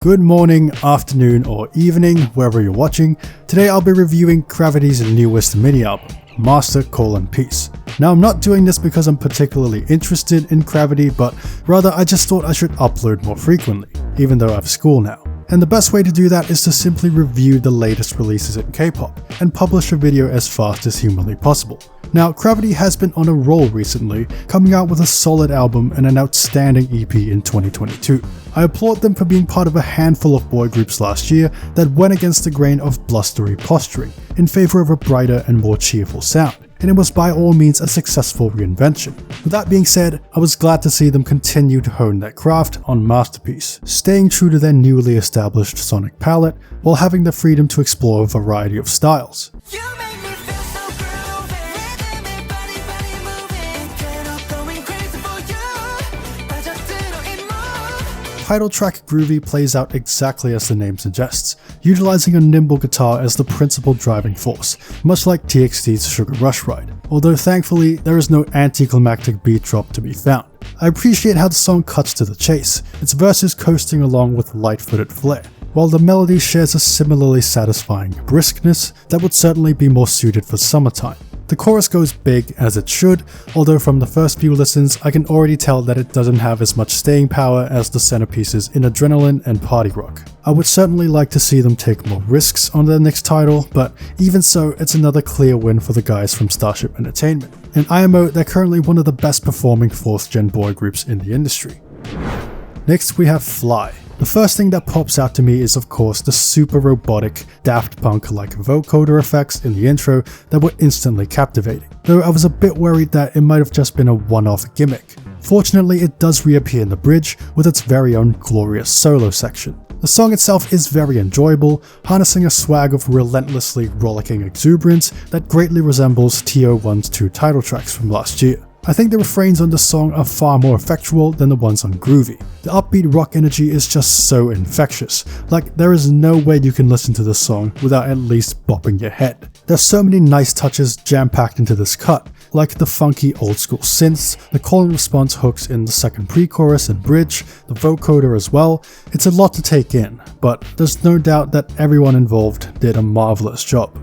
Good morning, afternoon, or evening, wherever you're watching. Today I'll be reviewing CRAVITY's newest mini-album, Master: Peace. Now I'm not doing this because I'm particularly interested in CRAVITY, but rather I just thought I should upload more frequently, even though I have school now. And the best way to do that is to simply review the latest releases in K-pop, and publish a video as fast as humanly possible. Now, CRAVITY has been on a roll recently, coming out with a solid album and an outstanding EP in 2022. I applaud them for being part of a handful of boy groups last year that went against the grain of blustery posturing, in favor of a brighter and more cheerful sound, and it was by all means a successful reinvention. With that being said, I was glad to see them continue to hone their craft on Masterpiece, staying true to their newly established sonic palette, while having the freedom to explore a variety of styles. Title track Groovy plays out exactly as the name suggests, utilizing a nimble guitar as the principal driving force, much like TXT's Sugar Rush Ride, although thankfully there is no anticlimactic beat drop to be found. I appreciate how the song cuts to the chase, its verses coasting along with light-footed flair, while the melody shares a similarly satisfying briskness that would certainly be more suited for summertime. The chorus goes big as it should, although from the first few listens I can already tell that it doesn't have as much staying power as the centerpieces in Adrenaline and Party Rock. I would certainly like to see them take more risks on their next title, but even so, it's another clear win for the guys from Starship Entertainment. In IMO, they're currently one of the best performing 4th gen boy groups in the industry. Next we have Fly. The first thing that pops out to me is of course the super robotic, Daft Punk-like vocoder effects in the intro that were instantly captivating, though I was a bit worried that it might have just been a one-off gimmick. Fortunately, it does reappear in the bridge with its very own glorious solo section. The song itself is very enjoyable, harnessing a swag of relentlessly rollicking exuberance that greatly resembles TO1's 2 title tracks from last year. I think the refrains on the song are far more effectual than the ones on Groovy. The upbeat rock energy is just so infectious, like there is no way you can listen to this song without at least bopping your head. There's so many nice touches jam-packed into this cut, like the funky old school synths, the call and response hooks in the second pre-chorus and bridge, the vocoder as well. It's a lot to take in, but there's no doubt that everyone involved did a marvelous job.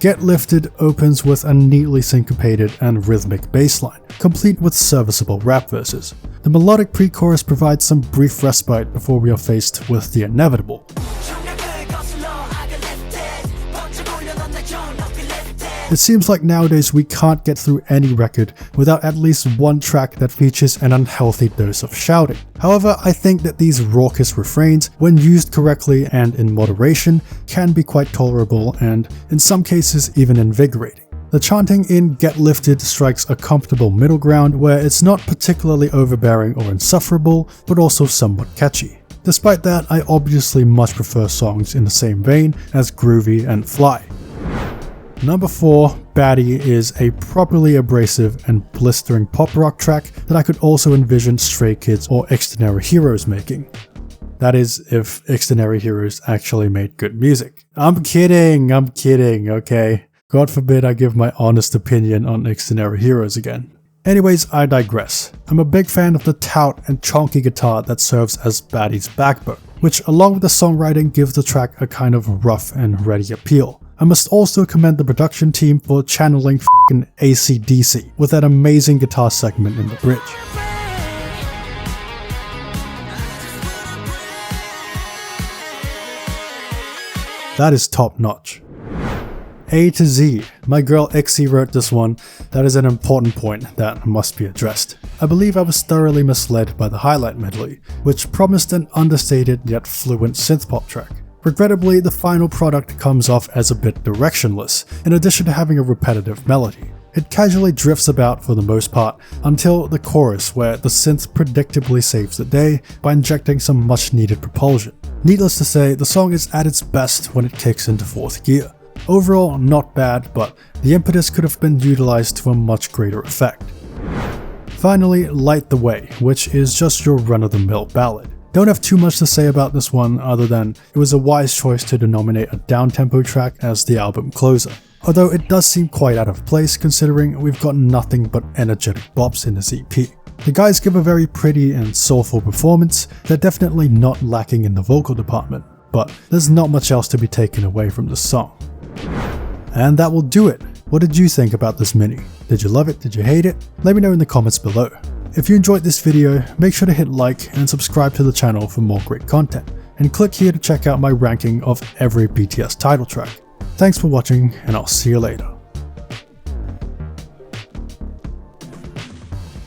Get Lifted opens with a neatly syncopated and rhythmic bass line, complete with serviceable rap verses. The melodic pre-chorus provides some brief respite before we are faced with the inevitable. It seems like nowadays we can't get through any record without at least one track that features an unhealthy dose of shouting. However, I think that these raucous refrains, when used correctly and in moderation, can be quite tolerable and, in some cases, even invigorating. The chanting in Get Lifted strikes a comfortable middle ground where it's not particularly overbearing or insufferable, but also somewhat catchy. Despite that, I obviously much prefer songs in the same vein as Groovy and Fly. Number 4, Baddie is a properly abrasive and blistering pop rock track that I could also envision Stray Kids or Extraordinary Heroes making. That is, if Extraordinary Heroes actually made good music. I'm kidding, okay? God forbid I give my honest opinion on Extraordinary Heroes again. Anyways, I digress. I'm a big fan of the taut and chunky guitar that serves as Baddie's backbone, which along with the songwriting gives the track a kind of rough and ready appeal. I must also commend the production team for channeling f***ing AC/DC with that amazing guitar segment in the bridge. That is top notch. A to Z. My girl Ixie wrote this one. That is an important point that must be addressed. I believe I was thoroughly misled by the highlight medley, which promised an understated yet fluent synthpop track. Regrettably, the final product comes off as a bit directionless, in addition to having a repetitive melody. It casually drifts about for the most part, until the chorus where the synth predictably saves the day by injecting some much needed propulsion. Needless to say, the song is at its best when it kicks into 4th gear. Overall, not bad, but the impetus could have been utilized to a much greater effect. Finally, Light the Way, which is just your run-of-the-mill ballad. Don't have too much to say about this one other than it was a wise choice to denominate a down-tempo track as the album closer. Although it does seem quite out of place considering we've got nothing but energetic bops in this EP. The guys give a very pretty and soulful performance. They're definitely not lacking in the vocal department, but there's not much else to be taken away from the song. And that will do it. What did you think about this mini? Did you love it? Did you hate it? Let me know in the comments below. If you enjoyed this video, make sure to hit like and subscribe to the channel for more great content, and click here to check out my ranking of every BTS title track. Thanks for watching, and I'll see you later.